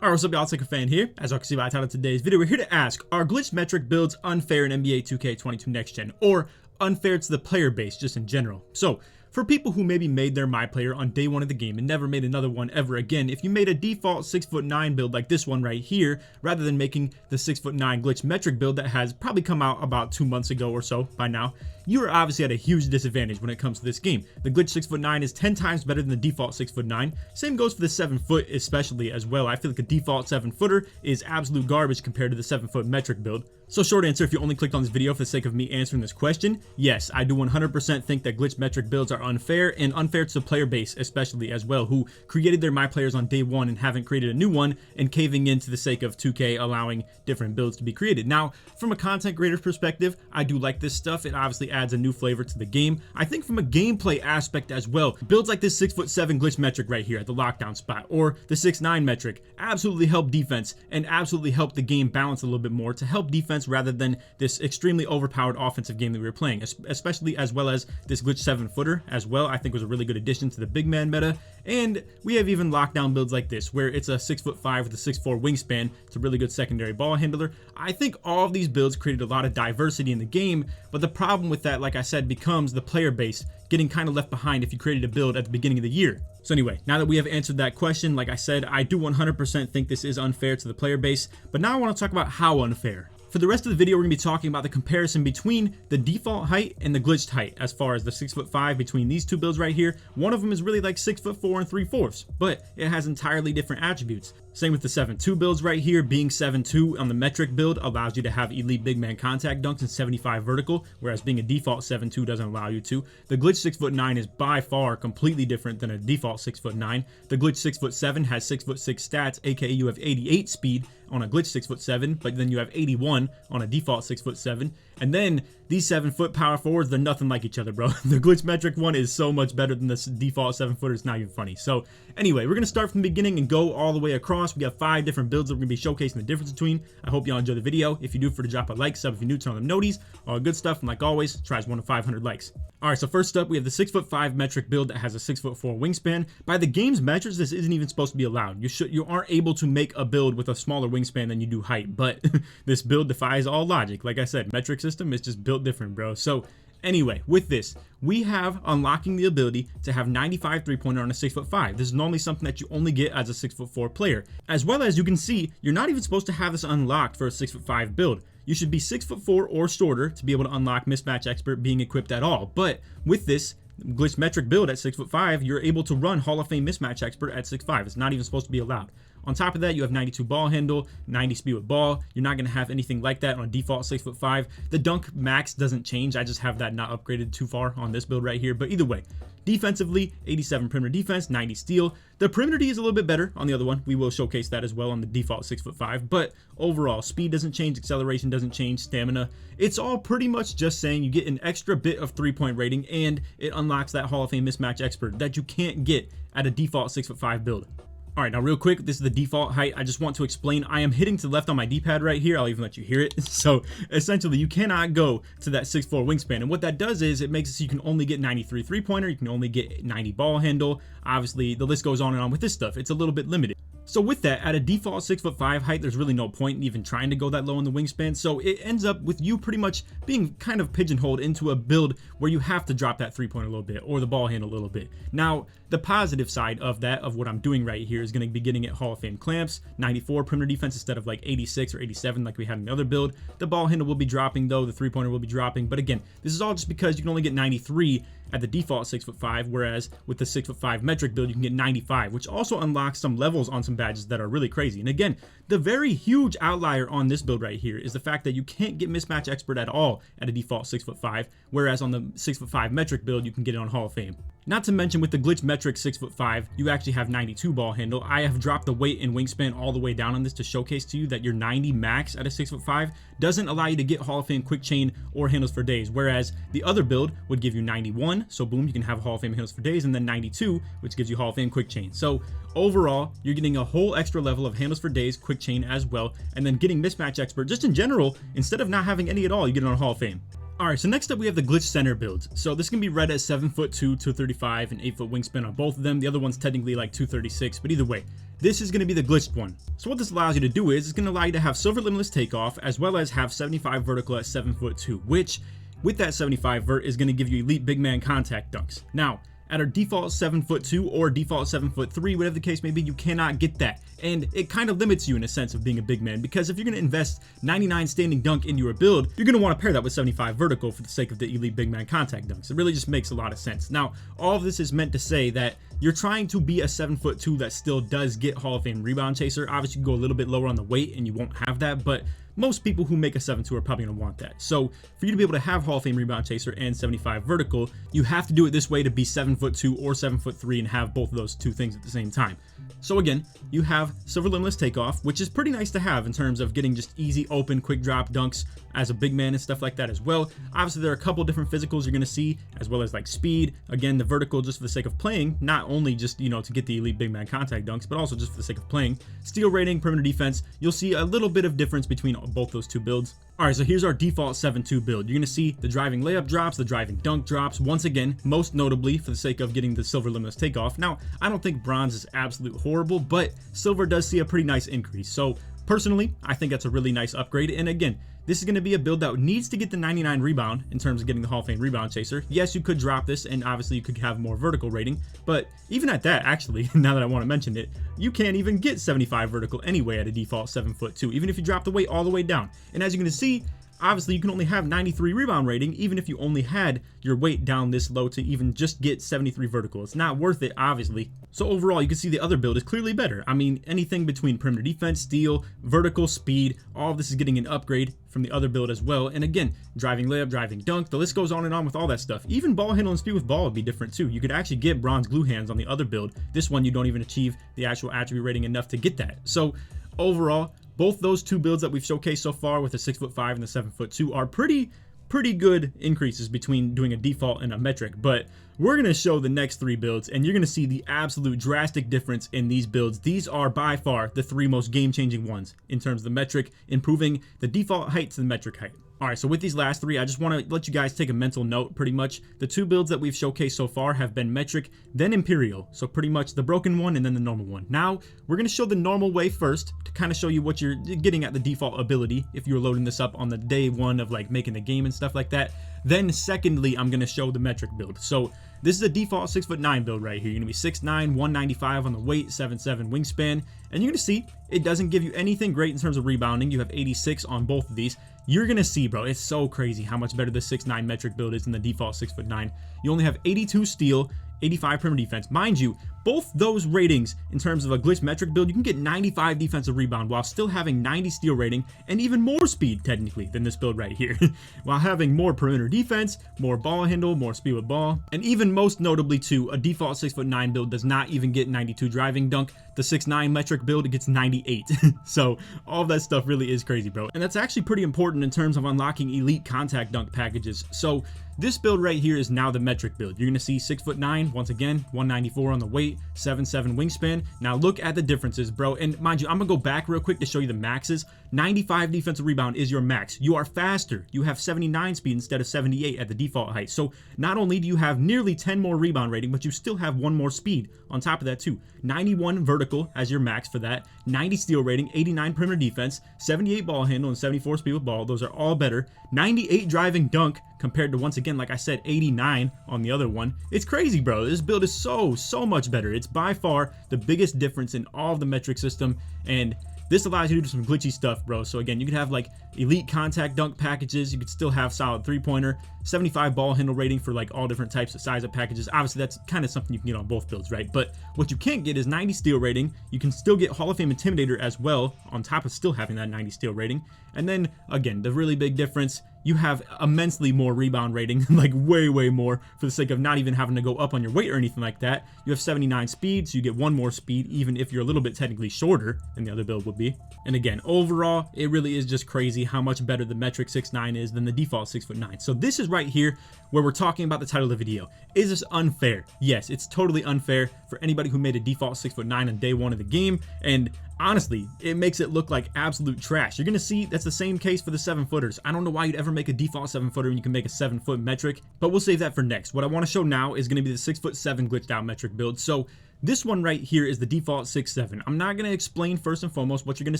Alright, what's up y'all, it's LakerFan here. As you can see by the title of today's video, we're here to ask, are glitch metric builds unfair in NBA 2K22 Next Gen, or unfair to the player base just in general? So, for people who maybe made their my player on day one of the game and never made another one ever again, if you made a default 6'9" build like this one right here, rather than making the 6'9" glitch metric build that has probably come out about 2 months ago or so by now, you are obviously at a huge disadvantage when it comes to this game. The glitch 6'9" is 10 times better than the default 6'9". Same goes for the 7 foot especially as well. I feel like a default 7 footer is absolute garbage compared to the 7 foot metric build. So short answer, if you only clicked on this video for the sake of me answering this question, yes, I do 100% think that glitch metric builds are unfair, and unfair to the player base especially as well, who created their my players on day one and haven't created a new one and caving in to the sake of 2K allowing different builds to be created. Now, from a content creator's perspective, I do like this stuff. It obviously adds a new flavor to the game. I think from a gameplay aspect as well, builds like this 6'7" glitch metric right here at the lockdown spot, or the 6'9" metric, absolutely help defense and absolutely help the game balance a little bit more to help defense rather than this extremely overpowered offensive game that we were playing, especially as well as this glitch 7 footer as well. I think was a really good addition to the big man meta. And we have even lockdown builds like this where it's a 6'5" with a 6'4" wingspan. It's a really good secondary ball handler. I think all of these builds created a lot of diversity in the game, but the problem with that, like I said, becomes the player base getting kind of left behind if you created a build at the beginning of the year. So anyway, now that we have answered that question, like I said, I do 100% think this is unfair to the player base, but now I want to talk about how unfair. For the rest of the video, we're going to be talking about the comparison between the default height and the glitched height as far as the 6'5" between these two builds right here. One of them is really like 6'4" and 3/4, but it has entirely different attributes. Same with the 7'2" builds right here. Being 7'2" on the metric build allows you to have elite big man contact dunks and 75 vertical, whereas being a default 7'2" doesn't allow you to. The glitch 6'9" is by far completely different than a default 6'9". The glitch 6'7" has 6'6" stats, aka you have 88 speed on a glitch 6'7", but then you have 81 on a default 6'7". And then these 7-foot power forwards, they're nothing like each other, bro. The glitch metric one is so much better than this default 7 footer. It's not even funny. So anyway, we're gonna start from the beginning and go all the way across. We have 5 different builds that we're gonna be showcasing the difference between. I hope y'all enjoy the video. If you do, for to drop a like, sub if you're new, turn on the noties, all good stuff. And like always, tries 1 to 500 likes. All right, so first up, we have the 6'5" metric build that has a 6'4" wingspan. By the game's metrics, this isn't even supposed to be allowed. You aren't able to make a build with a smaller wingspan than you do height, but this build defies all logic. Like I said, metric system is just built different, bro. So anyway, with this, we have unlocking the ability to have 95 3-pointer on a 6'5". This is normally something that you only get as a 6'4" player. As well as you can see, you're not even supposed to have this unlocked for a 6'5" build. You should be 6'4" or shorter to be able to unlock mismatch expert being equipped at all. But with this glitch metric build at 6'5", you're able to run Hall of Fame mismatch expert at 6'5". It's not even supposed to be allowed. On top of that, you have 92 ball handle, 90 speed with ball. You're not going to have anything like that on a default 6'5". The dunk max doesn't change. I just have that not upgraded too far on this build right here. But either way, defensively, 87 perimeter defense, 90 steal. The perimeter D is a little bit better on the other one. We will showcase that as well on the default 6'5". But overall, speed doesn't change, acceleration doesn't change, stamina. It's all pretty much just saying you get an extra bit of 3-point rating, and it unlocks that Hall of Fame mismatch expert that you can't get at a default 6'5" build. All right, now real quick, this is the default height. I just want to explain, I am hitting to the left on my D-pad right here. I'll even let you hear it. So essentially, you cannot go to that 6'4" wingspan. And what that does is it makes it so you can only get 93 3-pointer. You can only get 90 ball handle. Obviously, the list goes on and on with this stuff. It's a little bit limited. So with that, at a default 6'5" height, there's really no point in even trying to go that low in the wingspan. So it ends up with you pretty much being kind of pigeonholed into a build where you have to drop that 3-pointer a little bit or the ball handle a little bit. Now, the positive side of that, of what I'm doing right here, is going to be getting at Hall of Fame clamps, 94 perimeter defense instead of like 86 or 87 like we had in the other build. The ball handle will be dropping though, the 3-pointer will be dropping. But again, this is all just because you can only get 93 at the default 6'5", whereas with the 6'5" metric build, you can get 95, which also unlocks some levels on some badges that are really crazy. And again, the very huge outlier on this build right here is the fact that you can't get mismatch expert at all at a default 6'5", whereas on the 6'5" metric build, you can get it on Hall of Fame. Not to mention with the glitch metric 6'5", you actually have 92 ball handle. I have dropped the weight and wingspan all the way down on this to showcase to you that your 90 max at a 6'5" doesn't allow you to get Hall of Fame quick chain or handles for days, whereas the other build would give you 91, so boom, you can have Hall of Fame handles for days, and then 92, which gives you Hall of Fame quick chain. So overall, you're getting a whole extra level of handles for days, quick chain as well, and then getting mismatch expert just in general. Instead of not having any at all, you get it on Hall of Fame. Alright, so next up we have the glitch center builds. So this can be read as 7'2", 235, and 8-foot wingspan on both of them. The other one's technically like 236, but either way, this is going to be the glitched one. So what this allows you to do is it's going to allow you to have silver limitless takeoff as well as have 75 vertical at 7'2", which with that 75 vert is going to give you elite big man contact dunks. Now, at our default 7'2" or default 7'3", whatever the case may be, you cannot get that. And it kind of limits you in a sense of being a big man, because if you're going to invest 99 standing dunk into your build, you're going to want to pair that with 75 vertical for the sake of the elite big man contact dunks. It really just makes a lot of sense. Now, all of this is meant to say that you're trying to be a 7'2" that still does get Hall of Fame rebound chaser. Obviously, you can go a little bit lower on the weight and you won't have that, but most people who make a 7'2" are probably going to want that. So for you to be able to have Hall of Fame rebound chaser and 75 vertical, you have to do it this way to be 7'2" or 7'3" and have both of those two things at the same time. So again, you have silver limitless takeoff, which is pretty nice to have in terms of getting just easy open quick drop dunks as a big man and stuff like that as well. Obviously, there are a couple different physicals you're going to see, as well as like speed. Again, the vertical just for the sake of playing, not only just, you know, to get the elite big man contact dunks, but also just for the sake of playing. Steal rating, perimeter defense, you'll see a little bit of difference between both those two builds. All right, so here's our default 7'2" build. You're going to see the driving layup drops, the driving dunk drops, once again, most notably for the sake of getting the silver limitless takeoff. Now, I don't think bronze is absolute horrible, but silver does see a pretty nice increase. So personally, I think that's a really nice upgrade. And again, this is going to be a build that needs to get the 99 rebound in terms of getting the Hall of Fame rebound chaser. Yes, you could drop this, and obviously you could have more vertical rating, but even at that, actually, now that I want to mention it, you can't even get 75 vertical anyway at a default 7'2", even if you drop the weight all the way down. And as you're going to see, obviously you can only have 93 rebound rating even if you only had your weight down this low to even just get 73 vertical. It's not worth it, obviously. So overall, you can see the other build is clearly better. I mean, anything between perimeter defense, steal, vertical, speed, all of this is getting an upgrade from the other build as well. And again, driving layup, driving dunk, the list goes on and on with all that stuff. Even ball handle and speed with ball would be different too. You could actually get bronze glue hands on the other build. This one, you don't even achieve the actual attribute rating enough to get that. So overall, both those two builds that we've showcased so far with the 6'5" and the 7'2" are pretty good increases between doing a default and a metric. But we're going to show the next three builds, and you're going to see the absolute drastic difference in these builds. These are by far the three most game-changing ones in terms of the metric, improving the default height to the metric height. All right, so with these last three, I just want to let you guys take a mental note. Pretty much the two builds that we've showcased so far have been metric, then imperial. So pretty much the broken one and then the normal one. Now we're going to show the normal way first to kind of show you what you're getting at the default ability if you're loading this up on the day one of like making the game and stuff like that. Then secondly, I'm going to show the metric build. So this is a default 6'9" build right here. You're going to be 6'9", 195 on the weight, 7'7" wingspan. And you're going to see it doesn't give you anything great in terms of rebounding. You have 86 on both of these. You're going to see, bro, it's so crazy how much better this 6'9" metric build is than the default 6'9". You only have 82 steal, 85 perimeter defense. Mind you, both those ratings in terms of a glitch metric build, you can get 95 defensive rebound while still having 90 steal rating and even more speed technically than this build right here, while having more perimeter defense, more ball handle, more speed with ball, and even most notably too, a default 6'9" build does not even get 92 driving dunk. The 6'9" metric build, it gets 98. So all of that stuff really is crazy, bro. And that's actually pretty important in terms of unlocking elite contact dunk packages. So this build right here is now the metric build. You're going to see 6'9", once again, 194 on the weight, 7'7" wingspan. Now look at the differences, bro. And mind you, I'm going to go back real quick to show you the maxes. 95 defensive rebound is your max. You are faster. You have 79 speed instead of 78 at the default height. So not only do you have nearly 10 more rebound rating, but you still have one more speed on top of that too. 91 vertical as your max for that. 90 steal rating, 89 perimeter defense, 78 ball handle, and 74 speed with ball. Those are all better. 98 driving dunk compared to, once again, like I said, 89 on the other one. It's crazy, bro. This build is so much better. It's by far the biggest difference in all of the metric system, and this allows you to do some glitchy stuff, bro. So again, you could have like elite contact dunk packages. You could still have solid three-pointer, 75 ball handle rating for like all different types of size of packages. Obviously, that's kind of something you can get on both builds, right? But what you can't get is 90 steal rating. You can still get Hall of Fame Intimidator as well, on top of still having that 90 steal rating. And then again, the really big difference, you have immensely more rebound rating, like way more, for the sake of not even having to go up on your weight or anything like that. You have 79 speed, so you get one more speed, even if you're a little bit technically shorter than the other build would be. And again, overall, it really is just crazy how much better the metric 6'9" is than the default 6'9". So this is right here where we're talking about the title of the video. Is this unfair? Yes, it's totally unfair for anybody who made a default 6'9" on day one of the game. And honestly, it makes it look like absolute trash. You're gonna see that's the same case for the 7-footers. I don't know why you'd ever make a default 7-footer when you can make a 7-foot metric, but we'll save that for next. What I want to show now is gonna be the 6'7" glitched out metric build. So this one right here is the default 6'7". I'm not going to explain first and foremost what you're going to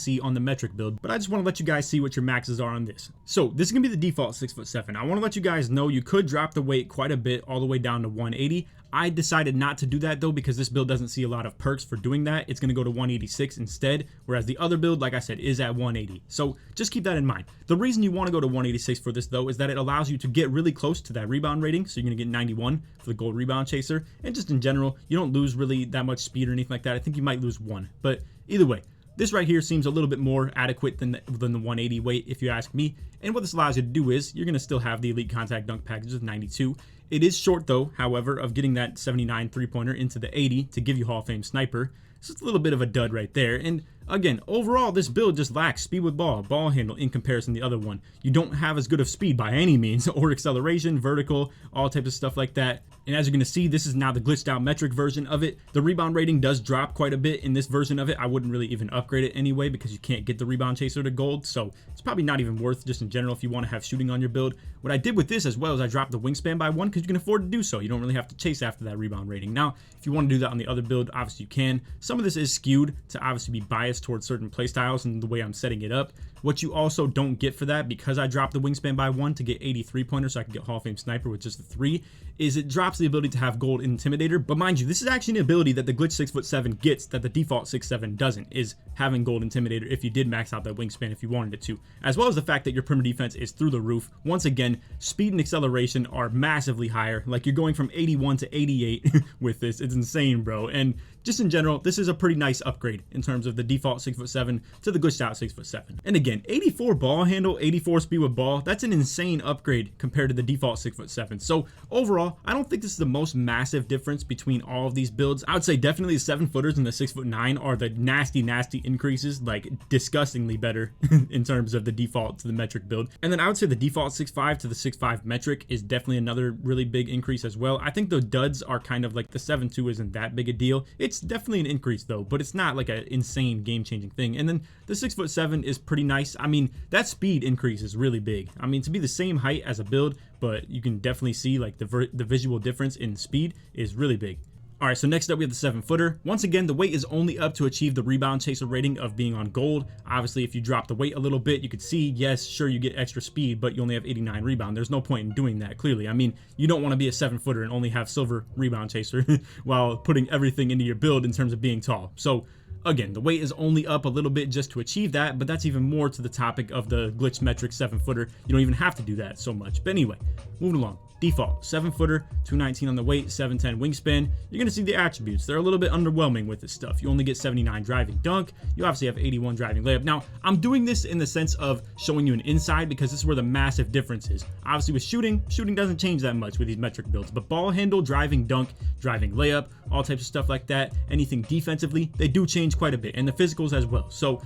see on the metric build, but I just want to let you guys see what your maxes are on this. So this is going to be the default 6'7". I want to let you guys know you could drop the weight quite a bit all the way down to 180. I decided not to do that though because this build doesn't see a lot of perks for doing that. It's going to go to 186 instead, whereas the other build, like I said, is at 180. So just keep that in mind. The reason you want to go to 186 for this though is that it allows you to get really close to that rebound rating. So you're going to get 91 for the gold rebound chaser, and just in general, you don't lose really that much speed or anything like that. I think you might lose 1, but either way, this right here seems a little bit more adequate than the 180 weight if you ask me. And what this allows you to do is you're going to still have the elite contact dunk package with 92. It is short though, however, of getting that 79 3-pointer into the 80 to give you Hall of Fame sniper. So it's a little bit of a dud right there. And again, overall, this build just lacks speed with ball handle in comparison to the other one. You don't have as good of speed by any means, or acceleration, vertical, all types of stuff like that. And as you're going to see, this is now the glitched out metric version of it. The rebound rating does drop quite a bit in this version of it. I wouldn't really even upgrade it anyway because you can't get the rebound chaser to gold. So it's probably not even worth just in general if you want to have shooting on your build. What I did with this as well is I dropped the wingspan by 1 because you can afford to do so. You don't really have to chase after that rebound rating. Now, if you want to do that on the other build, obviously you can. Some of this is skewed to obviously be biased towards certain playstyles and the way I'm setting it up. What you also don't get for that, because I dropped the wingspan by 1 to get 83 pointers so I can get Hall of Fame sniper with just the 3, is it drops the ability to have gold intimidator. But mind you, this is actually an ability that the glitch 6'7" gets that the default 6'7" doesn't, is having gold intimidator if you did max out that wingspan if you wanted it to, as well as the fact that your perimeter defense is through the roof. Once again, speed and acceleration are massively higher. Like you're going from 81 to 88 with this. It's insane, bro. And just in general, this is a pretty nice upgrade in terms of the default 6'7" to the glitched out 6'7". And again, 84 ball handle, 84 speed with ball, that's an insane upgrade compared to the default 6'7". So overall, I don't think this is the most massive difference between all of these builds. I would say definitely the 7-footers and the 6'9" are the nasty increases, like disgustingly better in terms of the default to the metric build. And then I would say the default 6'5" to the 6'5" metric is definitely another really big increase as well. I think the duds are kind of like the 7-2 isn't that big a deal. It's definitely an increase though, but it's not like an insane game-changing thing. And then the 6'7" is pretty nice. I mean, that speed increase is really big. I mean, to be the same height as a build, but you can definitely see like the visual difference in speed is really big. Alright, so next up we have the 7-footer. Once again, the weight is only up to achieve the rebound chaser rating of being on gold. Obviously, if you drop the weight a little bit, you could see, yes, sure, you get extra speed, but you only have 89 rebound. There's no point in doing that, clearly. I mean, you don't want to be a 7-footer and only have silver rebound chaser while putting everything into your build in terms of being tall. So again, the weight is only up a little bit just to achieve that, but that's even more to the topic of the glitch metric 7-footer. You don't even have to do that so much. But anyway, moving along. Default 7-footer, 219 on the weight, 710 wingspan. You're gonna see the attributes. They're a little bit underwhelming with this stuff. You only get 79 driving dunk. You obviously have 81 driving layup. Now, I'm doing this in the sense of showing you an inside because this is where the massive difference is. Obviously with shooting doesn't change that much with these metric builds, but ball handle, driving dunk, driving layup, all types of stuff like that, anything defensively, they do change quite a bit, and the physicals as well. So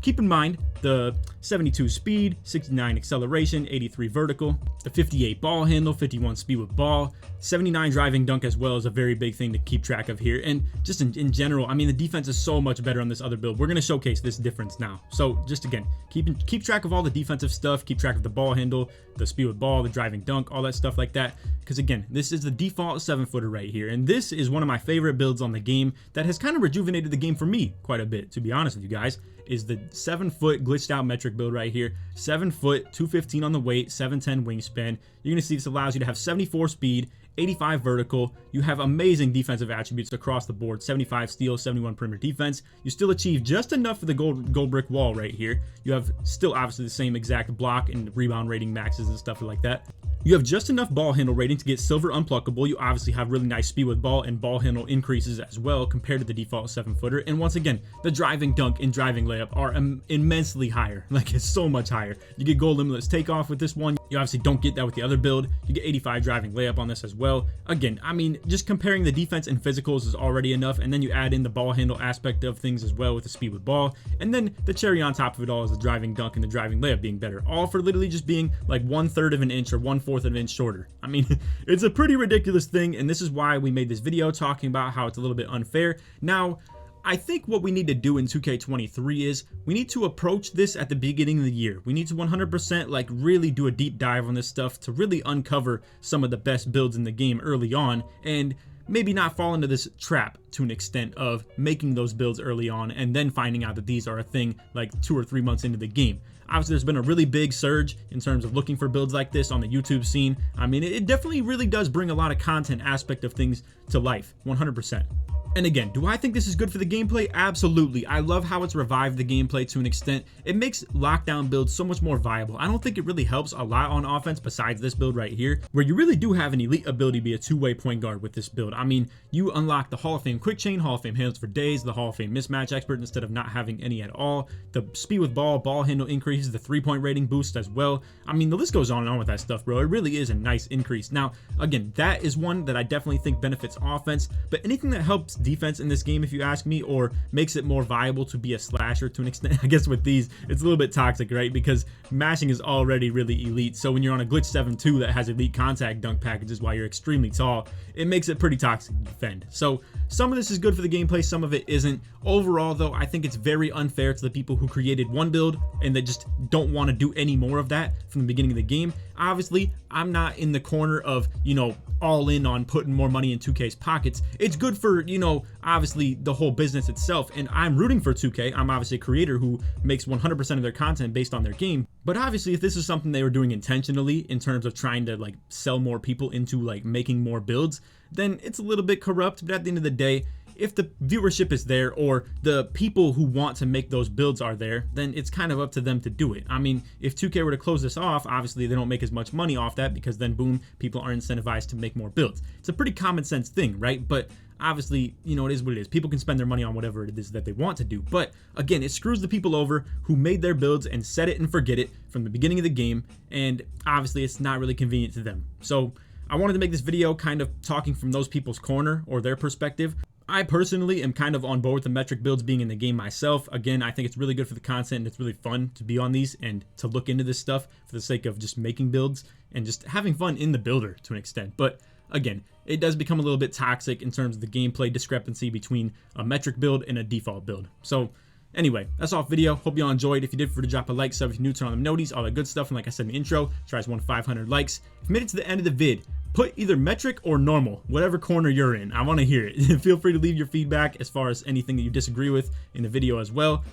keep in mind the 72 speed, 69 acceleration, 83 vertical, the 58 ball handle, 51 speed with ball, 79 driving dunk as well is a very big thing to keep track of here. And just in general, I mean, the defense is so much better on this other build. We're going to showcase this difference now. So just again, keep track of all the defensive stuff, keep track of the ball handle, the speed with ball, the driving dunk, all that stuff like that. Because again, this is the default 7-footer right here. And this is one of my favorite builds on the game that has kind of rejuvenated the game for me quite a bit, to be honest with you guys, is the 7-foot glitched out metric build right here. 7 foot, 215 on the weight, 710 wingspan. You're going to see this allows you to have 74 speed, 85 vertical. You have amazing defensive attributes across the board. 75 steal, 71 perimeter defense. You still achieve just enough for the gold brick wall right here. You have still obviously the same exact block and rebound rating maxes and stuff like that. You have just enough ball handle rating to get silver unpluckable. You obviously have really nice speed with ball, and ball handle increases as well compared to the default 7-footer. And once again, the driving dunk and driving layup are immensely higher. Like, it's so much higher. You get gold limitless takeoff with this one. You obviously don't get that with the other build. You get 85 driving layup on this as well. Again, I mean, just comparing the defense and physicals is already enough, and then you add in the ball handle aspect of things as well with the speed with ball, and then the cherry on top of it all is the driving dunk and the driving layup being better, all for literally just being like 1/3 of an inch or 1/4 of an inch shorter. I mean, it's a pretty ridiculous thing, and this is why we made this video talking about how it's a little bit unfair. Now, I think what we need to do in 2K23 is we need to approach this at the beginning of the year. We need to 100% like really do a deep dive on this stuff to really uncover some of the best builds in the game early on, and maybe not fall into this trap to an extent of making those builds early on and then finding out that these are a thing like 2 or 3 months into the game. Obviously, there's been a really big surge in terms of looking for builds like this on the YouTube scene. I mean, it definitely really does bring a lot of content aspect of things to life, 100%. And again, do I think this is good for the gameplay? Absolutely. I love how it's revived the gameplay to an extent. It makes lockdown builds so much more viable. I don't think it really helps a lot on offense besides this build right here, where you really do have an elite ability to be a two-way point guard with this build. I mean, you unlock the Hall of Fame quick chain, Hall of Fame handles for days, the Hall of Fame mismatch expert instead of not having any at all. The speed with ball handle increases, the three-point rating boost as well. I mean, the list goes on and on with that stuff, bro. It really is a nice increase. Now, again, that is one that I definitely think benefits offense, but anything that helps defense in this game, if you ask me, or makes it more viable to be a slasher to an extent. I guess with these, it's a little bit toxic, right? Because mashing is already really elite. So when you're on a glitch 7-2 that has elite contact dunk packages while you're extremely tall, it makes it pretty toxic to defend. So some of this is good for the gameplay, some of it isn't. Overall, though, I think it's very unfair to the people who created one build and they just don't want to do any more of that from the beginning of the game. Obviously, I'm not in the corner of, you know, all in on putting more money in 2K's pockets. It's good for, you know, obviously the whole business itself, and I'm rooting for 2K. I'm obviously a creator who makes 100% of their content based on their game. But obviously, if this is something they were doing intentionally in terms of trying to like sell more people into like making more builds, then it's a little bit corrupt. But at the end of the day, if the viewership is there or the people who want to make those builds are there, then it's kind of up to them to do it. I mean, if 2K were to close this off, obviously they don't make as much money off that, because then boom, people are incentivized to make more builds. It's a pretty common sense thing, right? But obviously, you know, it is what it is. People can spend their money on whatever it is that they want to do. But again, it screws the people over who made their builds and set it and forget it from the beginning of the game. And obviously it's not really convenient to them. So I wanted to make this video kind of talking from those people's corner or their perspective. I personally am kind of on board with the metric builds being in the game myself. Again, I think it's really good for the content and it's really fun to be on these and to look into this stuff for the sake of just making builds and just having fun in the builder to an extent. But again, it does become a little bit toxic in terms of the gameplay discrepancy between a metric build and a default build. So anyway, that's all video. Hope you all enjoyed. If you did, feel free to drop a like, sub if you're new, turn on the noties, all that good stuff. And like I said in the intro, try to 500 likes. If you made it to the end of the vid, put either metric or normal, whatever corner you're in. I want to hear it. Feel free to leave your feedback as far as anything that you disagree with in the video as well.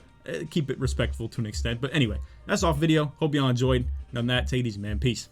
Keep it respectful to an extent. But anyway, that's all for video. Hope you all enjoyed. And on that, take it easy, man. Peace.